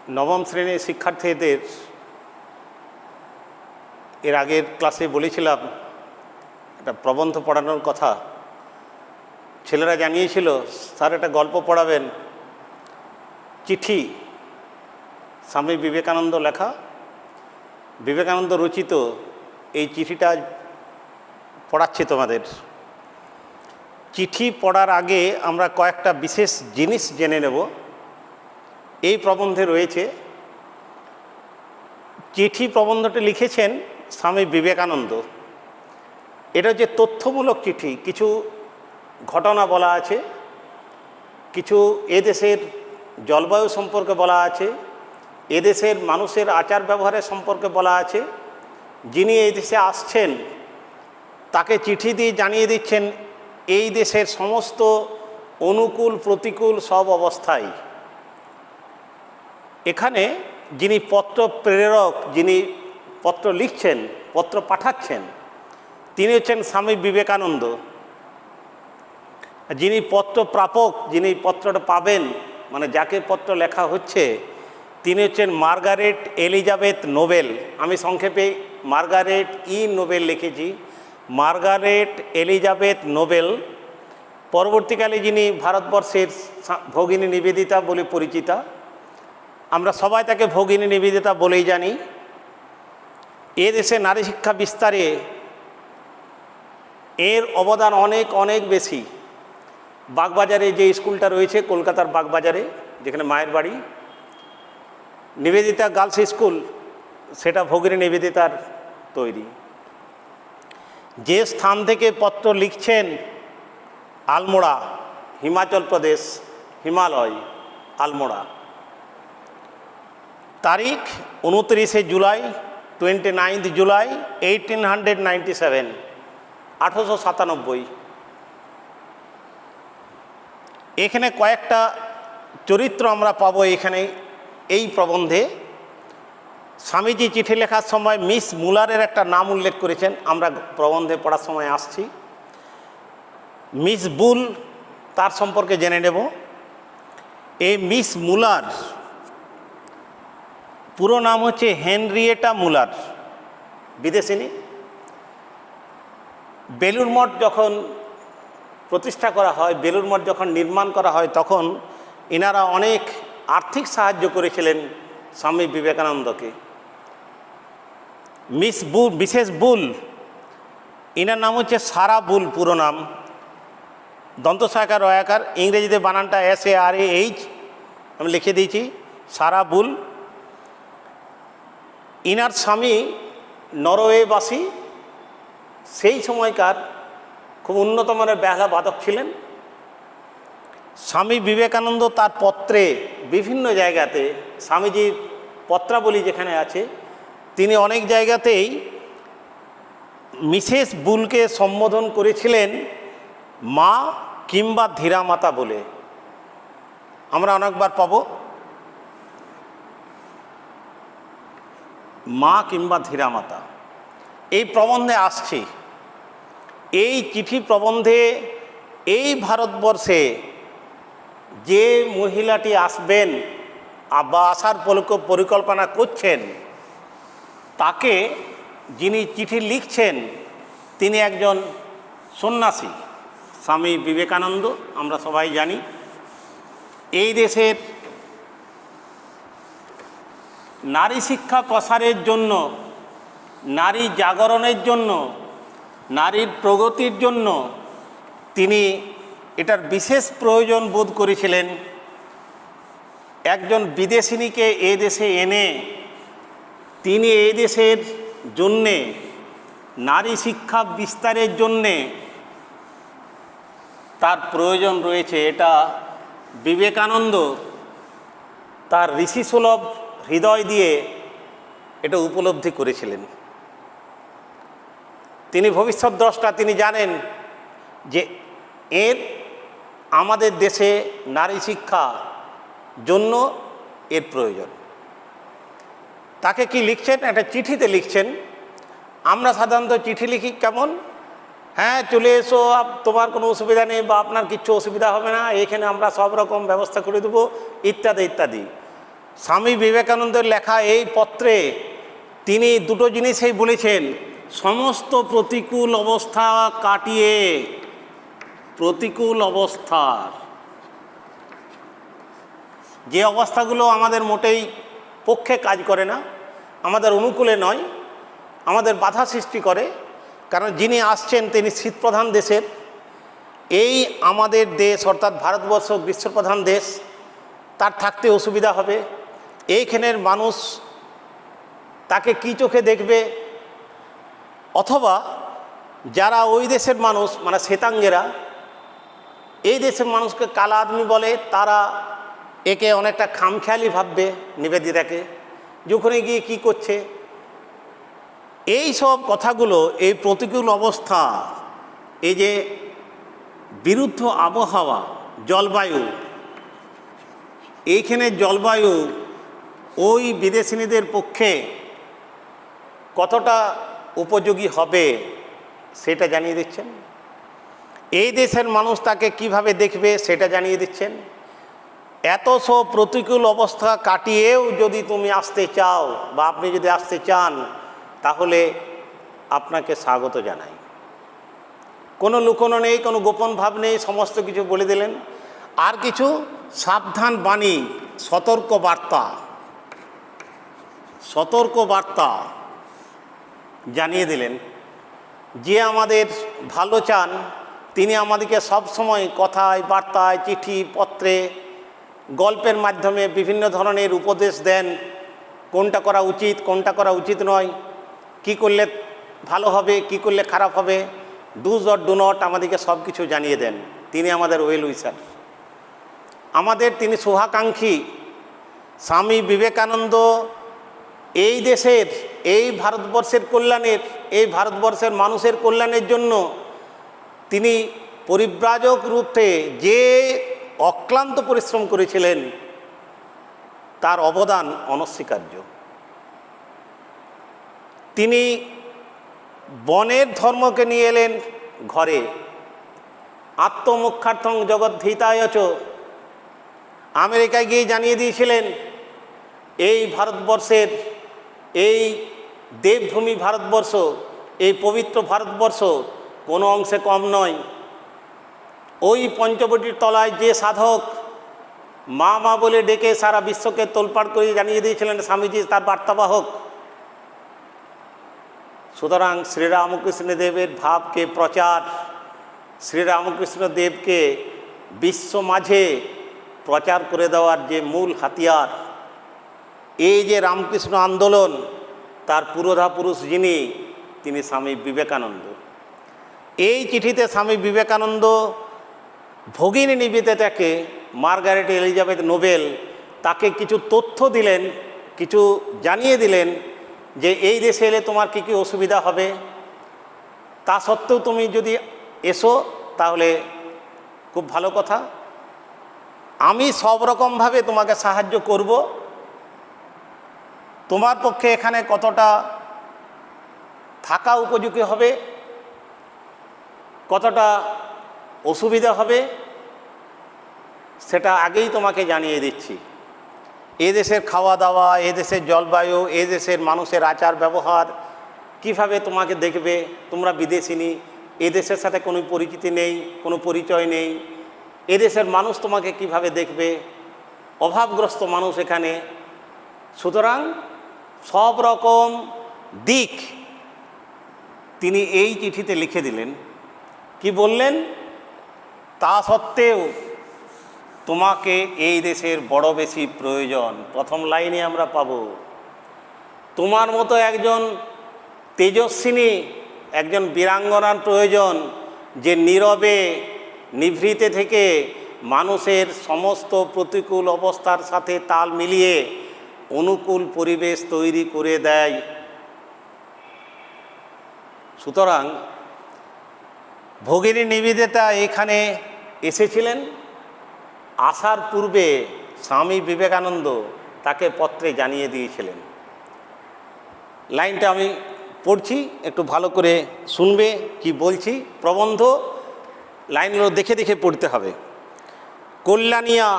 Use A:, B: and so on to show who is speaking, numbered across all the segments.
A: নবম শ্রেণীর শিক্ষার্থীদের এর আগের ক্লাসে বলেছিলাম একটা প্রবন্ধ পড়ানোর কথা। ছেলেরা জানিয়েছিল স্যার একটা গল্প পড়াবেন, চিঠি, স্বামী বিবেকানন্দ লেখা, বিবেকানন্দ রচিত এই চিঠিটা পড়াচ্ছি তোমাদের। চিঠি পড়ার আগে আমরা কয়েকটা বিশেষ জিনিস জেনে নেব। এই প্রবন্ধে রয়েছে, চিঠি প্রবন্ধটি লিখেছেন স্বামী বিবেকানন্দ। এটা হচ্ছে তথ্যমূলক চিঠি। কিছু ঘটনা বলা আছে, কিছু এদেশের জলবায়ু সম্পর্কে বলা আছে, এদেশের মানুষের আচার ব্যবহারের সম্পর্কে বলা আছে। যিনি এই দেশে আসছেন তাকে চিঠি দিয়ে জানিয়ে দিচ্ছেন এই দেশের সমস্ত অনুকূল প্রতিকূল সব অবস্থায়। এখানে যিনি পত্র প্রেরক, যিনি পত্র লিখছেন, পত্র পাঠাচ্ছেন, তিনি হচ্ছেন স্বামী বিবেকানন্দ। যিনি পত্র প্রাপক, যিনি পত্রটা পাবেন, মানে যাকে পত্র লেখা হচ্ছে, তিনি হচ্ছেন মার্গারেট এলিজাবেথ নোবেল। আমি সংক্ষেপে মার্গারেট নোবেল লিখেছি। মার্গারেট এলিজাবেথ নোবেল পরবর্তীকালে যিনি ভারতবর্ষের ভগিনী নিবেদিতা বলে পরিচিতা। আমরা সবাই তাকে ভগিনী নিবেদিতা বলেই জানি। এ দেশে নারী শিক্ষা বিস্তারে এর অবদান অনেক অনেক বেশি। বাগবাজারে যে স্কুলটা রয়েছে, কলকাতার বাগবাজারে, যেখানে মায়ের বাড়ি, নিবেদিতা গার্লস স্কুল, সেটা ভগিনী নিবেদিতার তৈরি। যে স্থান থেকে পত্র লিখছেন, আলমোড়া, হিমাচল প্রদেশ, হিমালয়, আলমোড়া। তারিখ 29 জুলাই, 29 জুলাই 1897, 1897। এখানে কয়েকটা চরিত্র আমরা পাবো এখানে এই প্রবন্ধে। স্বামীজি চিঠি লেখার সময় মিস মুলারের একটা নাম উল্লেখ করেছেন, আমরা প্রবন্ধে পড়ার সময় আসছি। মিস বুল, তার সম্পর্কে জেনে নেব। এই মিস মুলার পুরো নাম হচ্ছে হেনরিয়েটা মুলার, বিদেশিনী। বেলুড় মঠ যখন প্রতিষ্ঠা করা হয়, বেলুড় মঠ যখন নির্মাণ করা হয়, তখন এনারা অনেক আর্থিক সাহায্য করেছিলেন স্বামী বিবেকানন্দকে। মিসেস বুল, এনার নাম হচ্ছে সারা বুল, পুরো নাম, দন্তসাকার রয়াকার, ইংরেজিতে বানানটা SARAH, আমি লিখে দিয়েছি, সারা বুল। ইনার স্বামী নরওয়েবাসী, সেই সময়কার খুব উন্নত মানের বেহালা বাদক ছিলেন। স্বামী বিবেকানন্দ তার পত্রে বিভিন্ন জায়গাতে, স্বামীজির পত্রাবলী যেখানে আছে, তিনি অনেক জায়গাতেই মিসেস বুলকে সম্বোধন করেছিলেন মা কিংবা ধীরামাতা বলে। আমরা অনেকবার পাব মা কিংবা ধীরামাতা। এই প্রবন্ধে আসছি, এই চিঠি প্রবন্ধে এই ভারতবর্ষে যে মহিলাটি আসবেন বা আসার পরিকল্পনা করছেন, তাকে যিনি চিঠি লিখছেন তিনি একজন সন্ন্যাসী, স্বামী বিবেকানন্দ। আমরা সবাই জানি এই দেশের নারী শিক্ষা প্রসারের জন্য, নারী জাগরণের জন্য, নারীর প্রগতির জন্য তিনি এটার বিশেষ প্রয়োজন বোধ করেছিলেন। একজন বিদেশিনীকে এ দেশে এনে তিনি এই দেশের জন্যে, নারী শিক্ষা বিস্তারের জন্যে তার প্রয়োজন রয়েছে। এটা বিবেকানন্দ তার ঋষিসুলভ হৃদয় দিয়ে এটা উপলব্ধি করেছিলেন। তিনি ভবিষ্যৎ দ্রষ্টা, তিনি জানেন যে আমাদের দেশে নারী শিক্ষা জন্য এর প্রয়োজন। তাকে কি লিখছেন? একটা চিঠিতে লিখছেন। আমরা সাধারণত চিঠি লিখি কেমন, হ্যাঁ চলে এসো, তোমার কোনো অসুবিধা নেই বা আপনার কিচ্ছু অসুবিধা হবে না, এখানে আমরা সব রকম ব্যবস্থা করে দেবো, ইত্যাদি ইত্যাদি। স্বামী বিবেকানন্দের লেখা এই পত্রে তিনি দুটো জিনিসই বলেছেন, সমস্ত প্রতিকূল অবস্থা কাটিয়ে, প্রতিকূল অবস্থার যে অবস্থাগুলো আমাদের মোটেই পক্ষে কাজ করে না, আমাদের অনুকূলে নয়, আমাদের বাধা সৃষ্টি করে, কারণ যিনি আসছেন তিনি শীতপ্রধান দেশের, এই আমাদের দেশ অর্থাৎ ভারতবর্ষ গ্রীষ্মপ্রধান দেশ, তার থাকতে অসুবিধা হবে। এইখানের মানুষ তাকে কী চোখে দেখবে, অথবা যারা ওই দেশের মানুষ মানে শ্বেতাঙ্গেরা এই দেশের মানুষকে কালা আদমি বলে, তারা একে অনেকটা খামখেয়ালি ভাববে নিবেদিতাকে, যে ওখানে গিয়ে কী করছে। এই সব কথাগুলো, এই প্রতিকূল অবস্থা, এই যে বিরুদ্ধ আবহাওয়া, জলবায়ু, এইখানে জলবায়ু ওই বিদেশিনীদের পক্ষে কতটা উপযোগী হবে সেটা জানিয়ে দিচ্ছেন। এই দেশের মানুষ তাকে কিভাবে দেখবে সেটা জানিয়ে দিচ্ছেন। এত সব প্রতিকূল অবস্থা কাটিয়েও যদি তুমি আসতে চাও বা আপনি যদি আসতে চান, তাহলে আপনাকে স্বাগত জানাই। কোনো লুকোনো নেই, কোনো গোপন ভাব নেই, সমস্ত কিছু বলে দিলেন। আর কিছু সাবধান বাণী, সতর্ক বার্তা, সতর্ক বার্তা জানিয়ে দিলেন। যে আমাদের ভালো চান তিনি আমাদেরকে সব সময় কথায়, বার্তায়, চিঠি, পত্রে, গল্পের মাধ্যমে বিভিন্ন ধরনের উপদেশ দেন, কোনটা করা উচিত, কোনটা করা উচিত নয়, কি করলে ভালো হবে, কি করলে খারাপ হবে, ডুজ অর ডু নট, আমাদেরকে সব কিছু জানিয়ে দেন। তিনি আমাদের ওয়েল উইশার, আমাদের তিনি শুভাকাঙ্ক্ষী। স্বামী বিবেকানন্দ এই দেশের, এই ভারতবর্ষের কল্যাণের, এই ভারতবর্ষের মানুষের কল্যাণের জন্য তিনি পরিব্রাজক রূপে যে অক্লান্ত পরিশ্রম করেছিলেন, তার অবদান অনস্বীকার্য। তিনি বনের ধর্মকে নিয়ে এলেন ঘরে। আত্মমুখ্যার্থং জগদ্ধিতায়চ, আমেরিকায় গিয়ে জানিয়ে দিয়েছিলেন এই ভারতবর্ষের, এই দেবভূমি ভারতবর্ষ, এই পবিত্র ভারতবর্ষ কোনো অংশে কম নয়। ওই পঞ্চবটির তলায় যে সাধক মা মা বলে ডেকে সারা বিশ্বকে তোলপাড় করে জানিয়ে দিয়েছিলেন স্বামীজি তার বার্তাবাহক। সুতরাং শ্রীরামকৃষ্ণদেবের ভাবকে প্রচার, শ্রীরামকৃষ্ণদেবকে বিশ্ব মাঝে প্রচার করে দেওয়ার যে মূল হাতিয়ার, এই যে রামকৃষ্ণ আন্দোলন, তার পুরোধা পুরুষ যিনি, তিনি স্বামী বিবেকানন্দ। এই চিঠিতে স্বামী বিবেকানন্দ ভগিনী নিবেদিতাকে, মার্গারেট এলিজাবেথ নোবেল, তাকে কিছু তথ্য দিলেন, কিছু জানিয়ে দিলেন যে এই দেশে এলে তোমার কী কী অসুবিধা হবে, তা সত্ত্বেও তুমি যদি এসো তাহলে খুব ভালো কথা, আমি সব রকমভাবে তোমাকে সাহায্য করব। তোমার পক্ষে এখানে কতটা থাকা উপযোগী হবে, কতটা অসুবিধা হবে, সেটা আগেই তোমাকে জানিয়ে দিচ্ছি। এদেশের খাওয়া দাওয়া, এদেশের জলবায়ু, এদেশের মানুষের আচার ব্যবহার, কিভাবে তোমাকে দেখবে, তোমরা বিদেশিনী, এদেশের সাথে কোনো পরিচিতি নেই, কোনো পরিচয় নেই, এদেশের মানুষ তোমাকে কিভাবে দেখবে, অভাবগ্রস্ত মানুষ এখানে। সুতরাং সব রকম দিক তিনি এই চিঠিতে লিখে দিলেন। কি বললেন? তা সত্ত্বেও তোমাকে এই দেশের বড় বেশি প্রয়োজন। প্রথম লাইনে আমরা পাব, তোমার মতো একজন তেজস্বিনী, একজন বীরাঙ্গনার প্রয়োজন, যে নীরবে নিভৃতে থেকে মানুষের সমস্ত প্রতিকূল অবস্থার সাথে তাল মিলিয়ে অনুকূল পরিবেশ তৈরি করে দেয়। সুতরাং ভগিনী নিবেদিতা এখানে এসেছিলেন, আসার পূর্বে স্বামী বিবেকানন্দ তাকে পত্রে জানিয়ে দিয়েছিলেন। লাইনটা আমি পড়ছি, একটু ভালো করে শুনবে কি বলছি। প্রবন্ধ লাইনগুলো দেখে দেখে পড়তে হবে। কল্যাণিয়া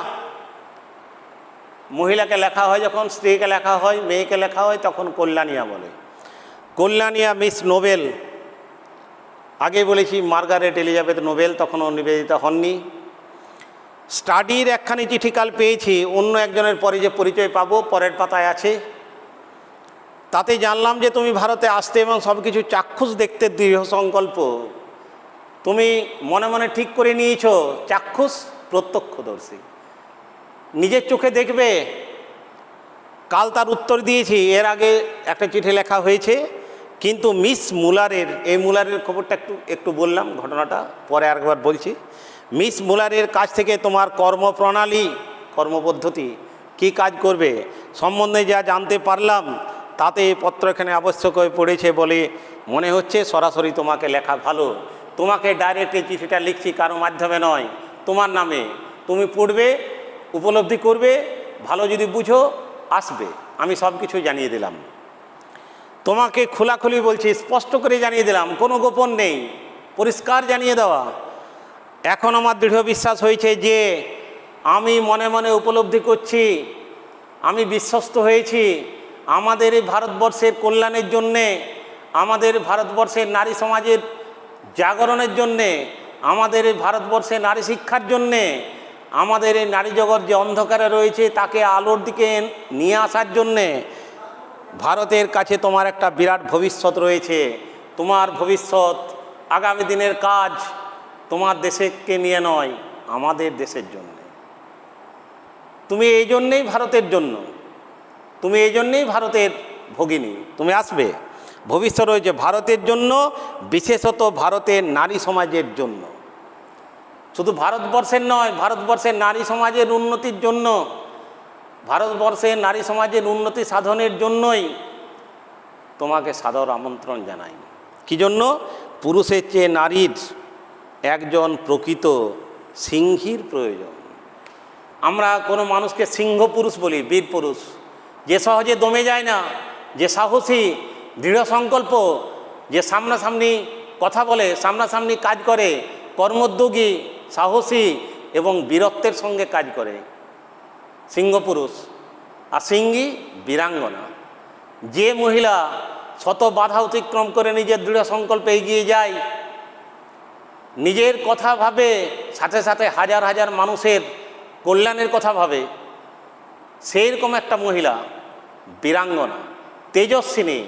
A: মহিলাকে লেখা হয় যখন, স্ত্রীকে লেখা হয়, মেয়েকে লেখা হয়, তখন কল্যাণিয়া বলে। কল্যাণিয়া মিস নোবেল, আগে বলেছি মার্গারেট এলিজাবেথ নোবেল, তখনও নিবেদিতা হননি। স্টাডির একখানি চিঠি কাল পেয়েছি, অন্য একজনের পরে যে পরিচয় পাবো পরের পাতায় আছে। তাতে জানলাম যে তুমি ভারতে আসতে এবং সব কিছু চাক্ষুষ দেখতে দৃঢ় সংকল্প। তুমি মনে মনে ঠিক করে নিয়েছ চাক্ষুষ প্রত্যক্ষদর্শী, নিজের চোখে দেখবে। কাল তার উত্তর দিয়েছি। এর আগে একটা চিঠি লেখা হয়েছে, কিন্তু মিস মুলারের, এই মুলারের খবরটা একটু বললাম, ঘটনাটা পরে আরেকবার বলছি। মিস মুলারের কাছ থেকে তোমার কর্মপ্রণালী, কর্মপদ্ধতি, কি কাজ করবে সম্বন্ধে যা জানতে পারলাম, তাতে এই পত্র এখানে আবশ্যক হয়ে পড়েছে বলে মনে হচ্ছে। সরাসরি তোমাকে লেখা ভালো। তোমাকে ডাইরেক্ট এই চিঠিটা লিখছি, কারো মাধ্যমে নয়, তোমার নামে। তুমি পড়বে, উপলব্ধি করবে, ভালো যদি বুঝো আসবে। আমি সব কিছু জানিয়ে দিলাম তোমাকে, খোলাখুলি বলছি, স্পষ্ট করে জানিয়ে দিলাম, কোনো গোপন নেই, পরিষ্কার জানিয়ে দেওয়া। এখন আমার দৃঢ় বিশ্বাস হয়েছে যে আমি মনে মনে উপলব্ধি করছি, আমি বিশ্বস্ত হয়েছি আমাদের এই ভারতবর্ষের কল্যাণের জন্যে, আমাদের ভারতবর্ষের নারী সমাজের জাগরণের জন্যে, আমাদের এই ভারতবর্ষের নারী শিক্ষার জন্যে, আমাদের এই নারী জগৎ যে অন্ধকারে রয়েছে তাকে আলোর দিকে নিয়ে আসার জন্যে ভারতের কাছে তোমার একটা বিরাট ভবিষ্যৎ রয়েছে। তোমার ভবিষ্যৎ, আগামী দিনের কাজ তোমার দেশকে নিয়ে নয়, আমাদের দেশের জন্য। তুমি এই জন্যেই ভারতের জন্য, তুমি এই জন্যেই ভারতের ভগিনী। তুমি আসবে, ভবিষ্যৎ রয়েছে ভারতের জন্য, বিশেষত ভারতের নারী সমাজের জন্য। শুধু ভারতবর্ষের নয়, ভারতবর্ষের নারী সমাজের উন্নতির জন্য, ভারতবর্ষের নারী সমাজের উন্নতি সাধনের জন্যই তোমাকে সাদর আমন্ত্রণ জানাই। কি জন্য? পুরুষের চেয়ে নারীর একজন প্রকৃত সিংহীর প্রয়োজন। আমরা কোনো মানুষকে সিংহ পুরুষ বলি, বীর পুরুষ, যে সহজে দমে যায় না, যে সাহসী, দৃঢ় সংকল্প, যে সামনাসামনি কথা বলে, সামনাসামনি কাজ করে, কর্মোদ্যোগী, সাহসী এবং বীরত্বের সঙ্গে কাজ করে, সিংহ পুরুষ। আর সিংহী বীরাঙ্গনা, যে মহিলা শত বাধা অতিক্রম করে নিজের দৃঢ় সংকল্পে এগিয়ে যায়, নিজের কথা ভাবে, সাথে সাথে হাজার হাজার মানুষের কল্যাণের কথা ভাবে, সেই রকম একটা মহিলা বীরাঙ্গনা, তেজস্বিনী,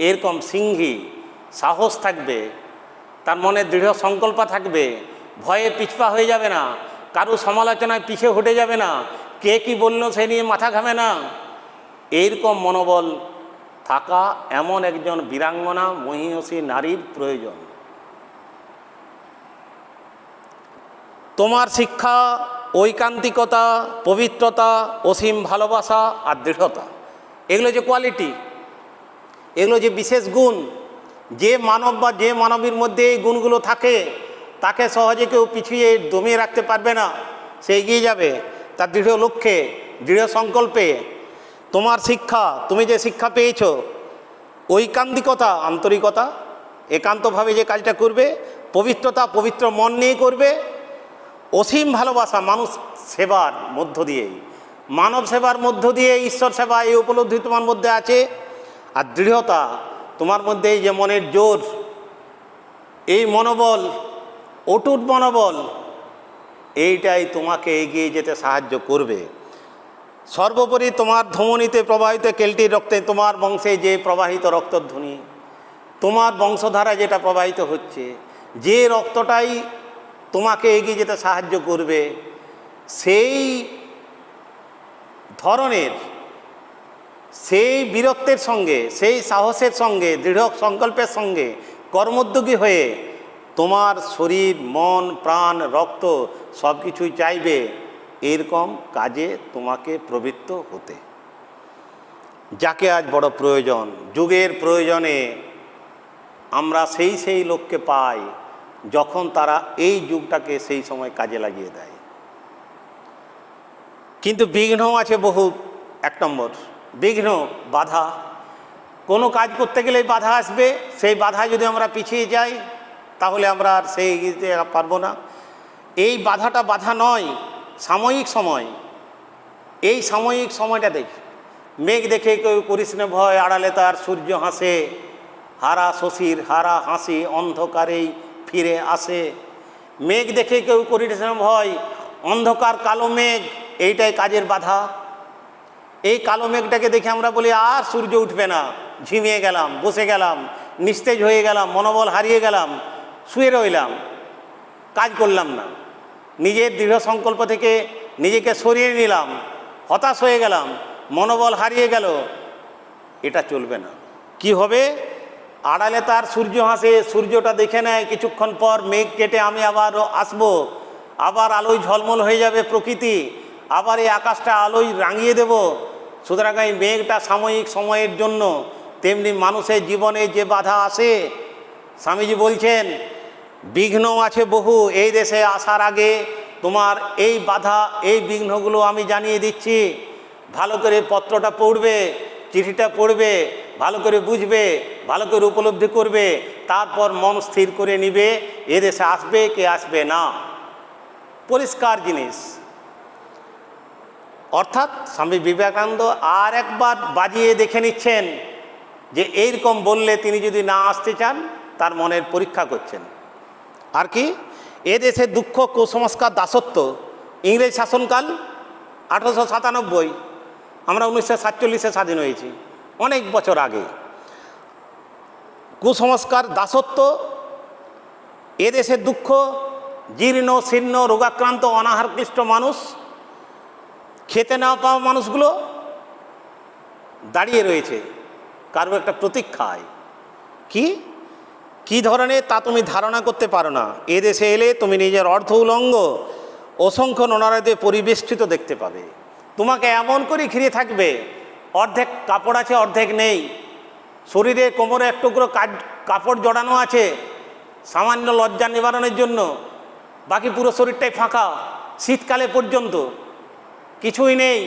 A: এরকম সিংহী, সাহস থাকবে, তার মনে দৃঢ় সংকল্প থাকবে, ভয়ে পিছপা হয়ে যাবে না, কারো সমালোচনায় পিছিয়ে হটে যাবে না, কে কি বললো সে নিয়ে মাথা ঘামে না। এইরকম মনোবল থাকা এমন একজন বীরাঙ্গনা, মহিষী নারীর প্রয়োজন। তোমার শিক্ষা, ঐকান্তিকতা, পবিত্রতা, অসীম ভালোবাসা আর দৃঢ়তা, এগুলো যে কোয়ালিটি, এগুলো যে বিশেষ গুণ, যে মানব বা যে মানবীর মধ্যে এই গুণগুলো থাকে তাকে সহজে কেউ পিছিয়ে দমিয়ে রাখতে পারবে না। সে এগিয়ে যাবে তার দৃঢ় লক্ষ্যে, দৃঢ় সংকল্পে। তোমার শিক্ষা, তুমি যে শিক্ষা পেয়েছো, ঐকান্তিকতা, আন্তরিকতা, একান্তভাবে যে কাজটা করবে, পবিত্রতা, পবিত্র মন নিয়ে করবে, অসীম ভালোবাসা, মানুষ সেবার মধ্য দিয়ে, মানব সেবার মধ্য দিয়ে ঈশ্বর সেবা, এই উপলব্ধি তোমার মধ্যে আছে। আর দৃঢ়তা, তোমার মধ্যে এই যে মনের জোর, এই মনোবল, অটুট মনোবল, এইটাই তোমাকে এগিয়ে যেতে সাহায্য করবে। সর্বোপরি তোমার ধমনীতে প্রবাহিত কেল্টির রক্তে, তোমার বংশে যে প্রবাহিত রক্তধ্বনি, তোমার বংশধারা যেটা প্রবাহিত হচ্ছে, যে রক্তটাই তোমাকে এগিয়ে যেতে সাহায্য করবে, সেই ধরনের, সেই বীরত্বের সঙ্গে, সেই সাহসের সঙ্গে, দৃঢ় সংকল্পের সঙ্গে কর্মোদ্যোগী হয়ে তোমার শরীর, মন, প্রাণ, রক্ত সব কিছুই চাইবে এরকম কাজে তোমাকে প্রবৃত্ত হতে, যাকে আজ বড় প্রয়োজন। যুগের প্রয়োজনে আমরা সেই লোককে পাই যখন তারা এই যুগটাকে সেই সময় কাজে লাগিয়ে দেয়। কিন্তু বিঘ্ন আছে বহু। এক নম্বর বিঘ্ন, বাধা। কোনো কাজ করতে গেলে বাধা আসবে, সেই বাধা যদি আমরা পিছিয়ে যাই তাহলে আমরা আর সেই এগিয়ে পারবো না। এই বাধাটা বাধা নয়, সাময়িক সময়, এই সাময়িক সময়টা দেখি, মেঘ দেখে কেউ করিস না ভয়, আড়ালে তার সূর্য হাসে, হারা শশীর হারা হাসি অন্ধকারেই ফিরে আসে। মেঘ দেখে কেউ করিস না ভয়, অন্ধকার কালো মেঘ এইটাই কাজের বাধা। এই কালো মেঘটাকে দেখে আমরা বলি আর সূর্য উঠবে না, ঝিমিয়ে গেলাম, বসে গেলাম, নিস্তেজ হয়ে গেলাম, মনোবল হারিয়ে গেলাম, শুয়ে রইলাম, কাজ করলাম না, নিজের দৃঢ় সংকল্প থেকে নিজেকে সরিয়ে নিলাম, হতাশ হয়ে গেলাম, মনোবল হারিয়ে গেল। এটা চলবে না। কি হবে? আড়ালে তার সূর্য হাসে, সূর্যটা দেখে নেয় কিছুক্ষণ পর মেঘ কেটে আমি আবার আসবো, আবার আলোয় ঝলমল হয়ে যাবে প্রকৃতি, আবার এই আকাশটা আলোয় রাঙিয়ে দেব। সুতরাং এই মেঘটা সাময়িক সময়ের জন্য, তেমনি মানুষের জীবনে যে বাধা আসে, স্বামীজি বলছেন বিঘ্ন আছে বহু এই দেশে আসার আগে, তোমার এই বাধা এই বিঘ্নগুলো আমি জানিয়ে দিচ্ছি। ভালো করে পত্রটা পড়বে, চিঠিটা পড়বে, ভালো করে বুঝবে, ভালো করে উপলব্ধি করবে, তারপর মন স্থির করে নিবে এদেশে আসবে কি আসবে না। পরিষ্কার জিনিস। অর্থাৎ স্বামী বিবেকানন্দ আর একবার বাজিয়ে দেখে নিচ্ছেন যে এইরকম বললে তিনি যদি না আসতে চান তার মনের পরীক্ষা করছেন। আর কি? এদেশে দুঃখ কুসংস্কার দাসত্ব, ইংরেজ শাসনকাল 1897, আমরা 1947-এ স্বাধীন হয়েছি, অনেক বছর আগে। কুসংস্কার দাসত্ব, এদেশের দুঃখ, জীর্ণ শীর্ণ রোগাক্রান্ত অনাহারক্লিষ্ট মানুষ, খেতে না পাওয়া মানুষগুলো দাঁড়িয়ে রয়েছে কারো একটা প্রতীক্ষায়। কি ধরনের তা তুমি ধারণা করতে পারো না। এদেশে এলে তুমি নিজের অর্ধ উলঙ্গ অসংখ্য ননারদের পরিবেষ্টিত দেখতে পাবে। তোমাকে এমন করে ঘিরে থাকবে, অর্ধেক কাপড় আছে অর্ধেক নেই, শরীরে কোমরে এক টুকরো কাপড় জড়ানো আছে সামান্য লজ্জা নিবারণের জন্য, বাকি পুরো শরীরটাই ফাঁকা, শীতকালে পর্যন্ত কিছুই নেই,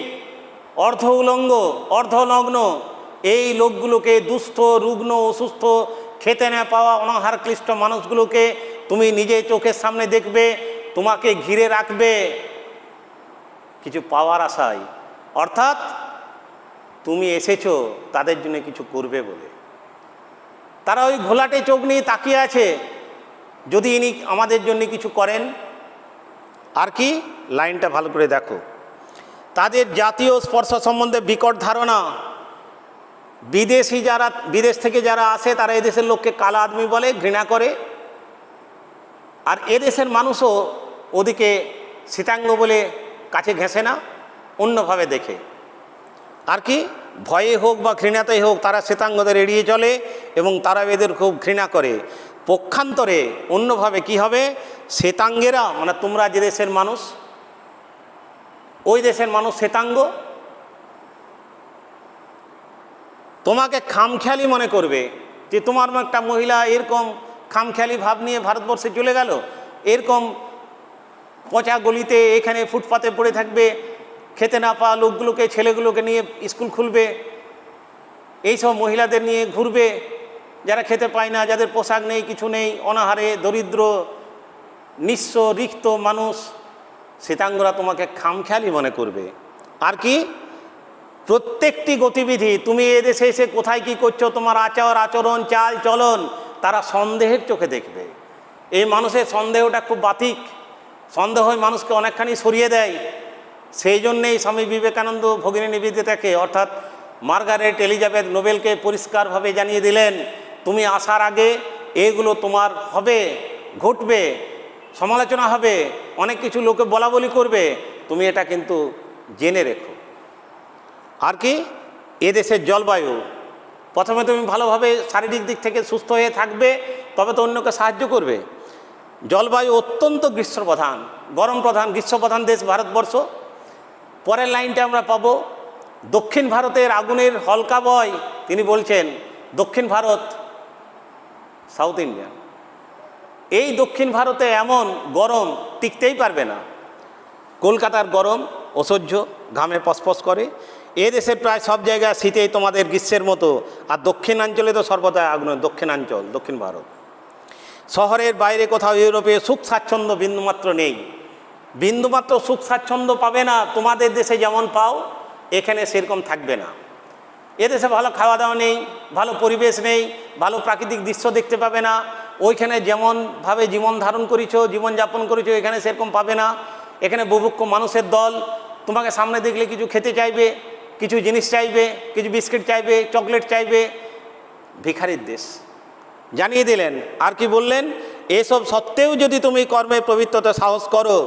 A: অর্ধ উলঙ্গ অর্ধনগ্ন। এই লোকগুলোকে, দুস্থ রুগ্ন অসুস্থ খেতে না পাওয়া অনাহার ক্লিষ্ট মানুষগুলোকে তুমি নিজে চোখের সামনে দেখবে, তোমাকে ঘিরে রাখবে কিছু পাওয়ার আশায়। অর্থাৎ তুমি এসেছো তাদের জন্য কিছু করবে বলে। তারা ওই ঘোলাটে চোখ নিয়ে তাকিয়ে আছে, যদি ইনি আমাদের জন্য কিছু করেন। আর কি? লাইনটা ভালো করে দেখো। তাদের জাতীয় স্পর্শ সম্বন্ধে বিকট ধারণা। বিদেশ থেকে যারা আসে তারা এদেশের লোককে কালা আদমি বলে, ঘৃণা করে। আর এদেশের মানুষও ওদিকে শ্বেতাঙ্গ বলে কাছে ঘেঁষে না, অন্যভাবে দেখে। আর কি? ভয়ে হোক বা ঘৃণাতেই হোক তারা শ্বেতাঙ্গদের এড়িয়ে চলে এবং তারা এদের খুব ঘৃণা করে। পক্ষান্তরে অন্যভাবে কি হবে? শ্বেতাঙ্গেরা, মানে তোমরা যে দেশের মানুষ, ওই দেশের মানুষ শ্বেতাঙ্গ, তোমাকে খামখেয়ালি মনে করবে যে তোমার একটা মহিলা এরকম খামখেয়ালি ভাব নিয়ে ভারতবর্ষে চলে গেল, এরকম পচা গলিতে এখানে ফুটপাতে পড়ে থাকবে, খেতে না পাওয়া লোকগুলোকে, ছেলেগুলোকে নিয়ে স্কুল খুলবে, এইসব মহিলাদের নিয়ে ঘুরবে যারা খেতে পায় না, যাদের পোশাক নেই, কিছু নেই, অনাহারে দরিদ্র নিঃস্ব রিক্ত মানুষ। শ্বেতাঙ্গরা তোমাকে খামখেয়ালি মনে করবে। আর কি? প্রত্যেকটি গতিবিধি, তুমি এদেশে এসে কোথায় কি করছো, তোমার আচার আচরণ চাল চলন, তারা সন্দেহের চোখে দেখবে। এই মানুষের সন্দেহটা খুব বাতিক, সন্দেহ মানুষকে অনেকখানি সরিয়ে দেয়। সেই জন্যেই স্বামী বিবেকানন্দ ভগিনী নিবেদিতাকে অর্থাৎ মার্গারেট এলিজাবেথ নোবেলকে পরিষ্কারভাবে জানিয়ে দিলেন, তুমি আসার আগে এগুলো তোমার হবে, ঘটবে, সমালোচনা হবে, অনেক কিছু লোকে বলা বলি করবে, তুমি এটা কিন্তু জেনে রেখো। আর কি? এদেশের জলবায়ু, প্রথমে তুমি ভালোভাবে শারীরিক দিক থেকে সুস্থ হয়ে থাকবে, তবে তো অন্যকে সাহায্য করবে। জলবায়ু অত্যন্ত গ্রীষ্মপ্রধান, গরম প্রধান, গ্রীষ্মপ্রধান দেশ ভারতবর্ষ। পরের লাইনটা আমরা পাবো, দক্ষিণ ভারতের আগুনের হলকা বয়। তিনি বলছেন দক্ষিণ ভারত, সাউথ ইন্ডিয়ান, এই দক্ষিণ ভারতে এমন গরম টিকতেই পারবে না। কলকাতার গরম অসহ্য, ঘামে পসপস করে। এ দেশের প্রায় সব জায়গায় শীতেই তোমাদের গ্রীষ্মের মতো, আর দক্ষিণাঞ্চলে তো সর্বদা আগুন। দক্ষিণাঞ্চল, দক্ষিণ ভারত, শহরের বাইরে কোথাও ইউরোপে সুখ স্বাচ্ছন্দ্য বিন্দুমাত্র নেই। বিন্দুমাত্র সুখ স্বাচ্ছন্দ্য পাবে না, তোমাদের দেশে যেমন পাও এখানে সেরকম থাকবে না। এদেশে ভালো খাওয়া দাওয়া নেই, ভালো পরিবেশ নেই, ভালো প্রাকৃতিক দৃশ্য দেখতে পাবে না। ওইখানে যেমনভাবে জীবন ধারণ করেছো, জীবনযাপন করেছো, এখানে সেরকম পাবে না। এখানে বুভুক্ষ মানুষের দল, তোমাকে সামনে দেখলে কিছু খেতে চাইবে, কিছু জিনিস চাইবে, কিছু বিস্কিট চাইবে, চকলেট চাইবে। ভিখারির দেশ জানিয়ে দিলেন। আর কি বললেন, এসব সত্ত্বেও যদি তুমি কর্মে প্রবৃত্ততে সাহস করো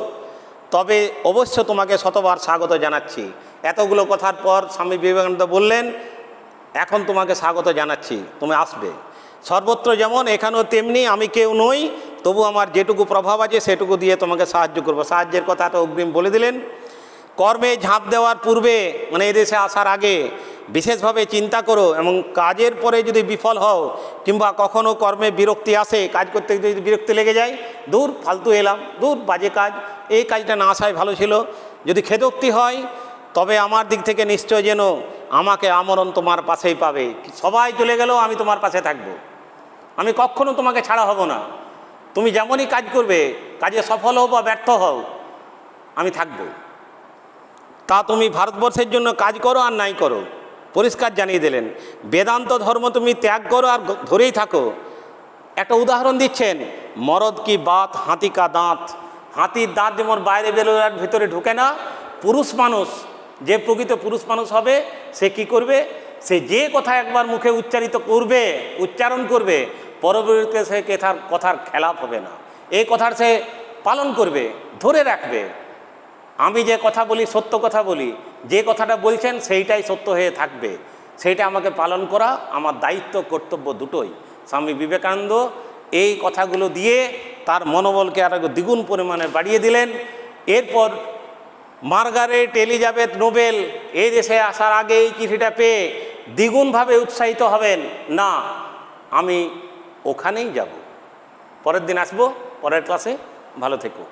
A: তবে অবশ্য তোমাকে শতবার স্বাগত জানাচ্ছি। এতগুলো কথার পর স্বামী বিবেকানন্দ বললেন, এখন তোমাকে স্বাগত জানাচ্ছি, তুমি আসবে। সর্বত্র যেমন এখানেও তেমনি আমি কেউ নই, তবু আমার যেটুকু প্রভাব আছে সেটুকু দিয়ে তোমাকে সাহায্য করব। সাহায্যের কথাটা অগ্রিম বলে দিলেন। কর্মে ঝাঁপ দেওয়ার পূর্বে, মানে এদেশে আসার আগে বিশেষভাবে চিন্তা করো, এবং কাজের পরে যদি বিফল হও কিংবা কখনও কর্মে বিরক্তি আসে, কাজ করতে যদি বিরক্তি লেগে যায়, দূর ফালতু এলাম, দূর বাজে কাজ, এই কাজটা না আসাই ভালো ছিল, যদি খেদোক্তি হয়, তবে আমার দিক থেকে নিশ্চয় যেন আমাকে আমরণ তোমার পাশেই পাবে। সবাই চলে গেলেও আমি তোমার পাশে থাকব, আমি কখনো তোমাকে ছাড়া হব না। তুমি যেমনই কাজ করবে, কাজে সফল হও বা ব্যর্থ হও, আমি থাকব। তা তুমি ভারতবর্ষের জন্য কাজ করো আর নাই করো, পরিষ্কার জানিয়ে দিলেন। বেদান্ত ধর্ম তুমি ত্যাগ করো আর ধরেই থাকো। একটা উদাহরণ দিচ্ছেন, মরদ কি বাত হাতি কা দাঁত। হাতির দাঁত যেমন বাইরে বেরোয় আর ভিতরে ঢুকে না, পুরুষ মানুষ, যে প্রকৃত পুরুষ মানুষ হবে সে কি করবে, সে যে কথা একবার মুখে উচ্চারণ করবে, পরবর্তীতে সে কথার খেলাপ হবে না, এই কথার সে পালন করবে, ধরে রাখবে। আমি যে কথা বলি সত্য কথা বলি, যে কথাটা বলছেন সেইটাই সত্য হয়ে থাকবে, সেইটা আমাকে পালন করা আমার দায়িত্ব, কর্তব্য দুটোই। স্বামী বিবেকানন্দ এই কথাগুলো দিয়ে তার মনোবলকে আরো দ্বিগুণ পরিমাণে বাড়িয়ে দিলেন। এরপর মার্গারেট এলিজাবেথ নোবেল এই দেশে আসার আগে এই চিঠিটা পেয়ে দ্বিগুণভাবে উৎসাহিত হবেন, না আমি ওখানেই যাব। পরের দিন আসবো, পরের ক্লাসে, ভালো থেকো।